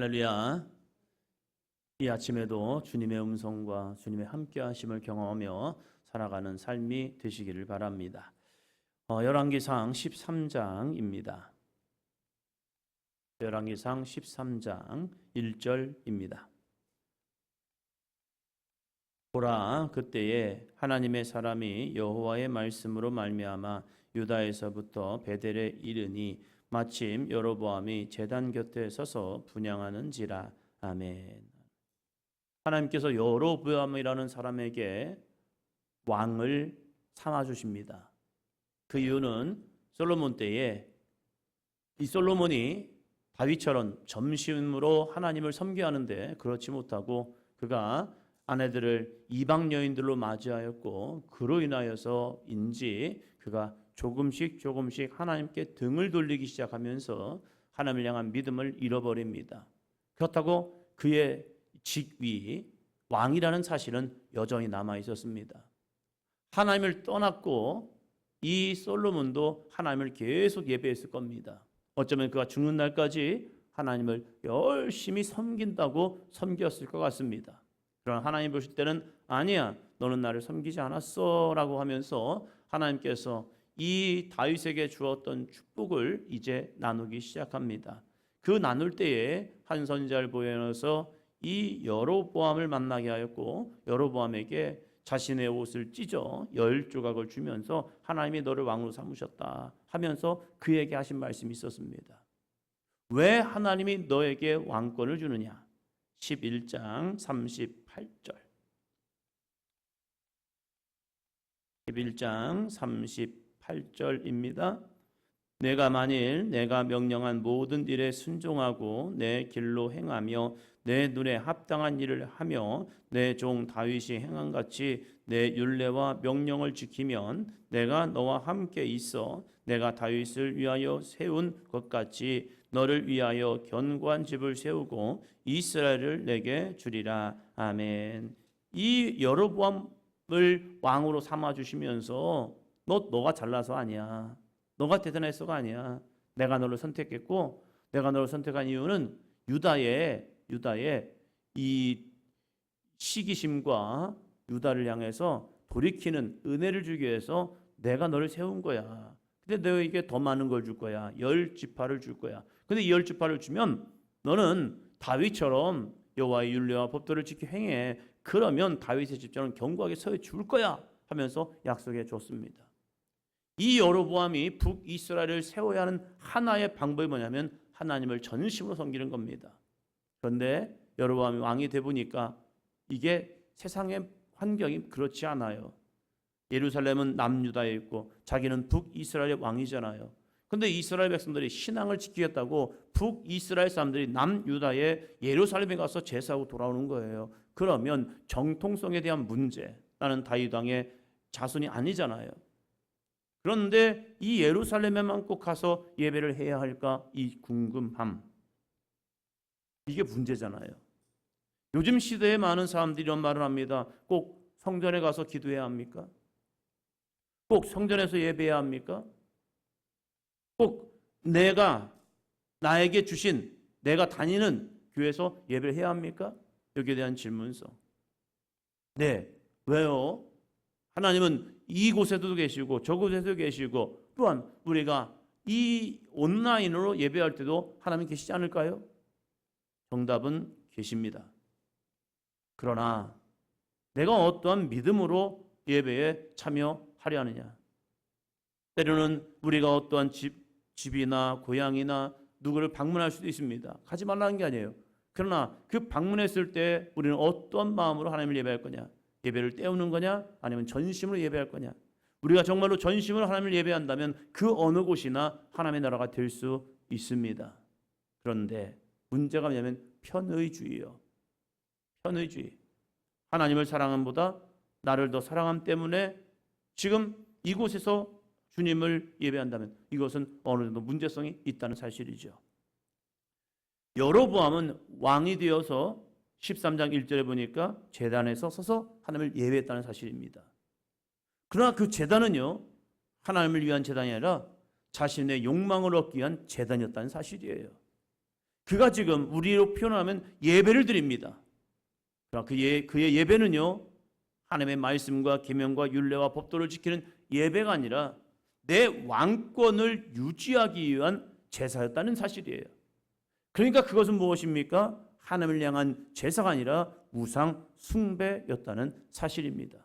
할렐루야. 이 아침에도 주님의 음성과 주님의 함께하심을 경험하며 살아가는 삶이 되시기를 바랍니다. 열왕기상 13장입니다. 열왕기상 13장 1절입니다. 보라, 그때에 하나님의 사람이 여호와의 말씀으로 말미암아 유다에서부터 베델에 이르니 마침 여로보암이 제단 곁에 서서 분향하는지라. 아멘. 하나님께서 여로보암이라는 사람에게 왕을 삼아주십니다. 그 이유는 솔로몬 때에 이 솔로몬이 다윗처럼 점심으로 하나님을 섬겨하는데 그렇지 못하고 그가 아내들을 이방 여인들로 맞이하였고 그로 인하여서인지 그가 조금씩 하나님께 등을 돌리기 시작하면서 하나님을 향한 믿음을 잃어버립니다. 그렇다고 그의 직위, 왕이라는 사실은 여전히 남아 있었습니다. 하나님을 떠났고 이 솔로몬도 하나님을 계속 예배했을 겁니다. 어쩌면 그가 죽는 날까지 하나님을 열심히 섬긴다고 섬겼을 것 같습니다. 그러나 하나님 보실 때는 아니야, 너는 나를 섬기지 않았어 라고 하면서 하나님께서 이 다윗에게 주었던 축복을 이제 나누기 시작합니다. 그 나눌 때에 한 선지자를 보내어서 이 여로보암을 만나게 하였고 여로보암에게 자신의 옷을 찢어 10조각을 주면서 하나님이 너를 왕으로 삼으셨다 하면서 그에게 하신 말씀이 있었습니다. 왜 하나님이 너에게 왕권을 주느냐? 11장 38절 11장 38절입니다. 내가 만일 내가 명령한 모든 일에 순종하고 내 길로 행하며 내 눈에 합당한 일을 하며 내 종 다윗이 행한 같이 내 율례와 명령을 지키면 내가 너와 함께 있어 내가 다윗을 위하여 세운 것 같이 너를 위하여 견고한 집을 세우고 이스라엘을 내게 주리라. 아멘. 이 여로보암을 왕으로 삼아주시면서 너가 잘나서 아니야, 너가 대단해서가 아니야, 내가 너를 선택했고 내가 너를 선택한 이유는 유다의 이 시기심과 유다를 향해서 돌이키는 은혜를 주기 위해서 내가 너를 세운 거야. 근데 너에게 더 많은 걸 줄 거야. 10지파를 줄 거야. 근데 이 10지파를 주면 너는 다윗처럼 여호와의 율례와 법도를 지켜 행해. 그러면 다윗의 집처럼 견고하게 서해 줄 거야 하면서 약속해 줬습니다. 이 여로보암이 북이스라엘을 세워야 하는 하나의 방법이 뭐냐면 하나님을 전심으로 섬기는 겁니다. 그런데 여로보암이 왕이 돼 보니까 이게 세상의 환경이 그렇지 않아요. 예루살렘은 남유다에 있고 자기는 북이스라엘의 왕이잖아요. 그런데 이스라엘 백성들이 신앙을 지키겠다고 북이스라엘 사람들이 남유다의 예루살렘에 가서 제사하고 돌아오는 거예요. 그러면 정통성에 대한 문제, 나는 다윗 왕의 자손이 아니잖아요. 그런데 이 예루살렘에만 꼭 가서 예배를 해야 할까? 이 궁금함, 이게 문제잖아요. 요즘 시대에 많은 사람들이 이런 말을 합니다. 꼭 성전에 가서 기도해야 합니까? 꼭 성전에서 예배해야 합니까? 꼭 나에게 주신 내가 다니는 교회에서 예배를 해야 합니까? 여기에 대한 질문서. 네, 왜요? 하나님은 이곳에도 계시고 저곳에도 계시고 또한 우리가 이 온라인으로 예배할 때도 하나님 계시지 않을까요? 정답은 계십니다. 그러나 내가 어떠한 믿음으로 예배에 참여하려 하느냐? 때로는 우리가 어떠한 집이나 고향이나 누구를 방문할 수도 있습니다. 가지 말라는 게 아니에요. 그러나 그 방문했을 때 우리는 어떤 마음으로 하나님을 예배할 거냐? 예배를 때우는 거냐? 아니면 전심으로 예배할 거냐? 우리가 정말로 전심으로 하나님을 예배한다면 그 어느 곳이나 하나님의 나라가 될 수 있습니다. 그런데 문제가 뭐냐면 편의주의예요. 편의주의. 하나님을 사랑함보다 나를 더 사랑함 때문에 지금 이곳에서 주님을 예배한다면 이것은 어느 정도 문제성이 있다는 사실이죠. 여로보암은 왕이 되어서 13장 1절에 보니까 제단에서 서서 하나님을 예배했다는 사실입니다. 그러나 그 제단은요, 하나님을 위한 제단이 아니라 자신의 욕망을 얻기 위한 제단이었다는 사실이에요. 그가 지금 우리로 표현하면 예배를 드립니다. 그러나 그의 예배는요, 하나님의 말씀과 계명과 율례와 법도를 지키는 예배가 아니라 내 왕권을 유지하기 위한 제사였다는 사실이에요. 그러니까 그것은 무엇입니까? 하나님을 향한 제사가 아니라 우상 숭배였다는 사실입니다.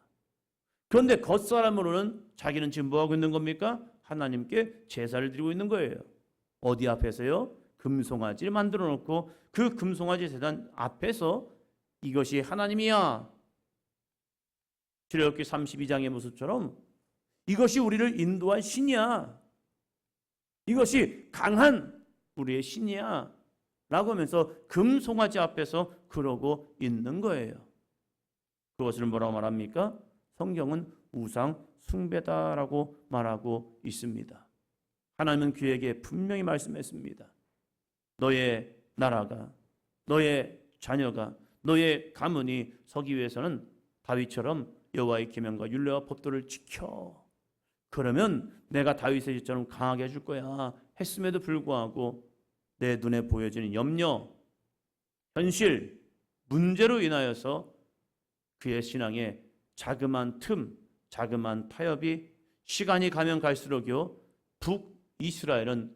그런데 겉사람으로는 자기는 지금 뭐하고 있는 겁니까? 하나님께 제사를 드리고 있는 거예요. 어디 앞에서요? 금송아지를 만들어 놓고 그 금송아지 제단 앞에서 이것이 하나님이야. 출애굽기 32장의 모습처럼 이것이 우리를 인도한 신이야. 이것이 강한 우리의 신이야. 라고 하면서 금송아지 앞에서 그러고 있는 거예요. 그것을 뭐라고 말합니까? 성경은 우상 숭배다라고 말하고 있습니다. 하나님은 그에게 분명히 말씀했습니다. 너의 나라가, 너의 자녀가, 너의 가문이 서기 위해서는 다윗처럼 여호와의 계명과 율례와 법도를 지켜. 그러면 내가 다윗의 집처럼 강하게 해줄 거야. 했음에도 불구하고 내 눈에 보여지는 염려, 현실, 문제로 인하여서 그의 신앙에 자그마한 틈, 자그마한 타협이 시간이 가면 갈수록요, 북이스라엘은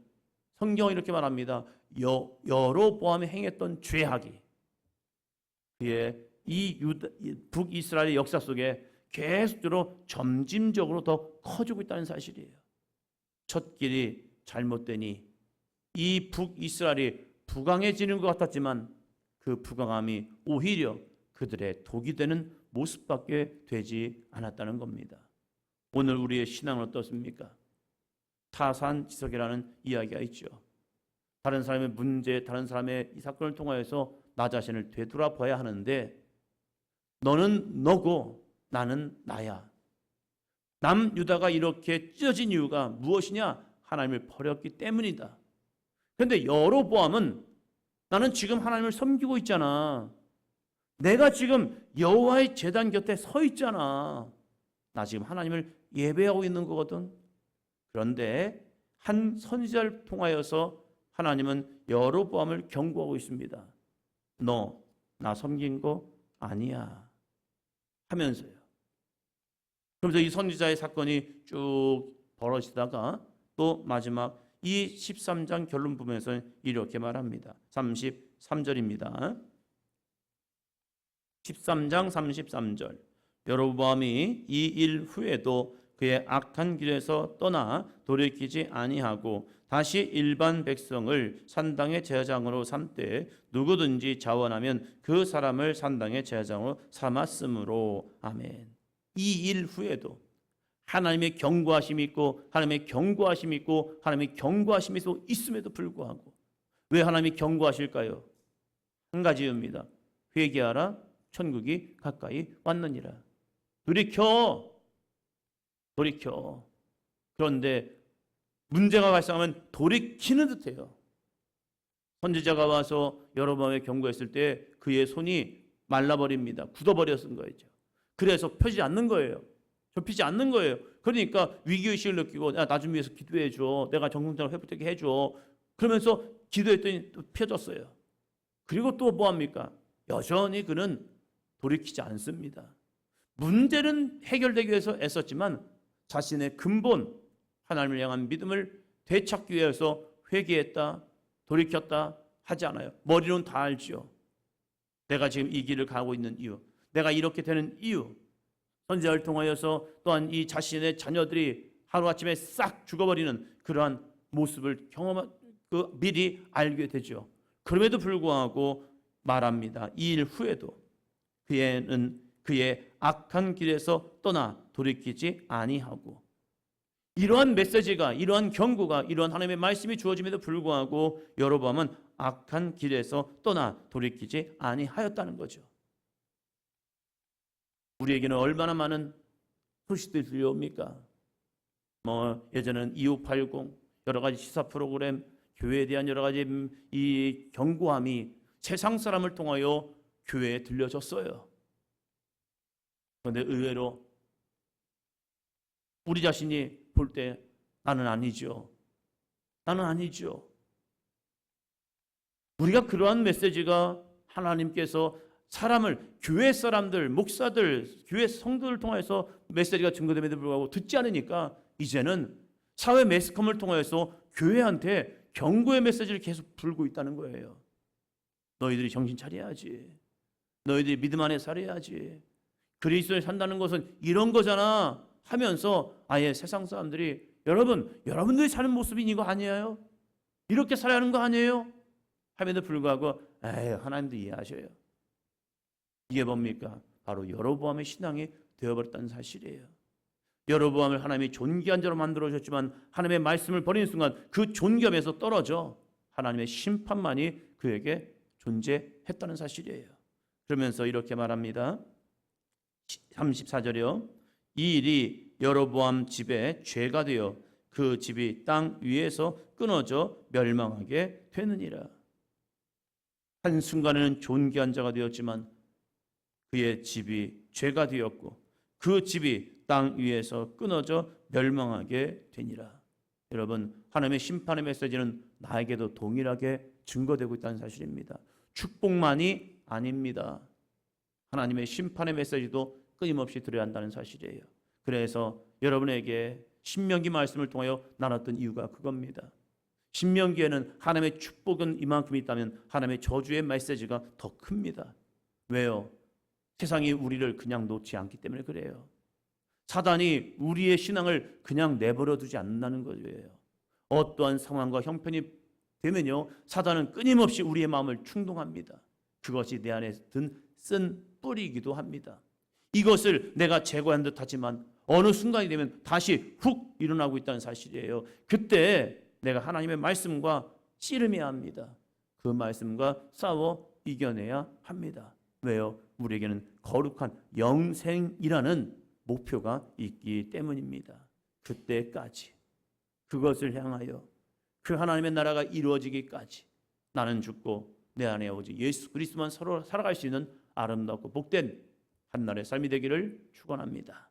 성경이 이렇게 말합니다. 여로보암이 행했던 죄악이 그의 북이스라엘의 역사 속에 계속적으로 점진적으로 더 커지고 있다는 사실이에요. 첫 길이 잘못되니 이 북이스라엘이 부강해지는 것 같았지만 그 부강함이 오히려 그들의 독이 되는 모습밖에 되지 않았다는 겁니다. 오늘 우리의 신앙은 어떻습니까? 타산지석이라는 이야기가 있죠. 다른 사람의 문제, 다른 사람의 이 사건을 통하여서 나 자신을 되돌아봐야 하는데 너는 너고 나는 나야. 남유다가 이렇게 찢어진 이유가 무엇이냐? 하나님을 버렸기 때문이다. 그런데 여로보암은 나는 지금 하나님을 섬기고 있잖아. 내가 지금 여호와의 제단 곁에 서 있잖아. 나 지금 하나님을 예배하고 있는 거거든. 그런데 한 선지자를 통하여서 하나님은 여로보암을 경고하고 있습니다. 너 나 섬긴 거 아니야 하면서요. 그러면서 이 선지자의 사건이 쭉 벌어지다가 또 마지막 이 13장 결론 부분에서는 이렇게 말합니다. 33절입니다. 13장 33절. 여로보암이 이 일 후에도 그의 악한 길에서 떠나 돌이키지 아니하고 다시 일반 백성을 산당의 제사장으로 삼되 누구든지 자원하면 그 사람을 산당의 제사장으로 삼았으므로. 아멘. 이 일 후에도 하나님의 경고하심이 있고 하나님의 경고하심이 있고 하나님의 경고하심이 있음에도 불구하고 왜 하나님이 경고하실까요? 한 가지입니다. 회개하라, 천국이 가까이 왔느니라. 돌이켜. 그런데 문제가 발생하면 돌이키는 듯해요. 선지자가 와서 여로보암에 경고했을 때 그의 손이 말라버립니다. 굳어버렸은 거죠. 그래서 펴지 않는 거예요. 접히지 않는 거예요. 그러니까 위기의식을 느끼고 나 좀 위해서 기도해 줘. 내가 정상적으로 회복되게 해줘. 그러면서 기도했더니 또 펴졌어요. 그리고 또 뭐합니까? 여전히 그는 돌이키지 않습니다. 문제는 해결되기 위해서 애썼지만 자신의 근본 하나님을 향한 믿음을 되찾기 위해서 회개했다, 돌이켰다 하지 않아요. 머리로는 다 알지요. 내가 지금 이 길을 가고 있는 이유, 내가 이렇게 되는 이유, 선지자를 통하여서 또한 이 자신의 자녀들이 하루아침에 싹 죽어버리는 그러한 모습을 미리 알게 되죠. 그럼에도 불구하고 말합니다. 이 일 후에도 그의 악한 길에서 떠나 돌이키지 아니하고, 이러한 메시지가, 이러한 경고가, 이러한 하나님의 말씀이 주어짐에도 불구하고 여로보암은 악한 길에서 떠나 돌이키지 아니하였다는 거죠. 우리에게는 얼마나 많은 소식들이 들려옵니까? 예전에는 2580 여러 가지 시사 프로그램, 교회에 대한 여러 가지 이 경고함이 세상 사람을 통하여 교회에 들려졌어요. 그런데 의외로 우리 자신이 볼 때 나는 아니죠. 우리가 그러한 메시지가 하나님께서 사람을, 교회 사람들, 목사들, 교회 성도를 통해서 메시지가 증거됨에도 불구하고 듣지 않으니까 이제는 사회 매스컴을 통해서 교회한테 경고의 메시지를 계속 불고 있다는 거예요. 너희들이 정신 차려야지. 너희들이 믿음 안에 살아야지. 그리스도에 산다는 것은 이런 거잖아 하면서 아예 세상 사람들이 여러분들이 사는 모습이 이거 아니에요? 이렇게 살아야 하는 거 아니에요? 함에도 불구하고 하나님도 이해하셔요. 이게 뭡니까? 바로 여로보암의 신앙이 되어버렸다는 사실이에요. 여로보암을 하나님이 존귀한 자로 만들어주셨지만 하나님의 말씀을 버리는 순간 그 존귀함에서 떨어져 하나님의 심판만이 그에게 존재했다는 사실이에요. 그러면서 이렇게 말합니다. 34절이요. 이 일이 여로보암 집에 죄가 되어 그 집이 땅 위에서 끊어져 멸망하게 되느니라. 한순간에는 존귀한 자가 되었지만 그의 집이 죄가 되었고 그 집이 땅 위에서 끊어져 멸망하게 되니라. 여러분, 하나님의 심판의 메시지는 나에게도 동일하게 증거되고 있다는 사실입니다. 축복만이 아닙니다. 하나님의 심판의 메시지도 끊임없이 들어야 한다는 사실이에요. 그래서 여러분에게 신명기 말씀을 통하여 나눴던 이유가 그겁니다. 신명기에는 하나님의 축복은 이만큼 있다면 하나님의 저주의 메시지가 더 큽니다. 왜요? 세상이 우리를 그냥 놓지 않기 때문에 그래요. 사단이 우리의 신앙을 그냥 내버려 두지 않는다는 거예요. 어떠한 상황과 형편이 되면요, 사단은 끊임없이 우리의 마음을 충동합니다. 그것이 내 안에 쓴 뿌리이기도 합니다. 이것을 내가 제거한 듯 하지만 어느 순간이 되면 다시 훅 일어나고 있다는 사실이에요. 그때 내가 하나님의 말씀과 씨름해야 합니다. 그 말씀과 싸워 이겨내야 합니다. 왜요? 우리에게는 거룩한 영생이라는 목표가 있기 때문입니다. 그때까지 그것을 향하여 그 하나님의 나라가 이루어지기까지 나는 죽고 내 안에 오직 예수 그리스도만 서로 살아갈 수 있는 아름답고 복된 한날의 삶이 되기를 축원합니다.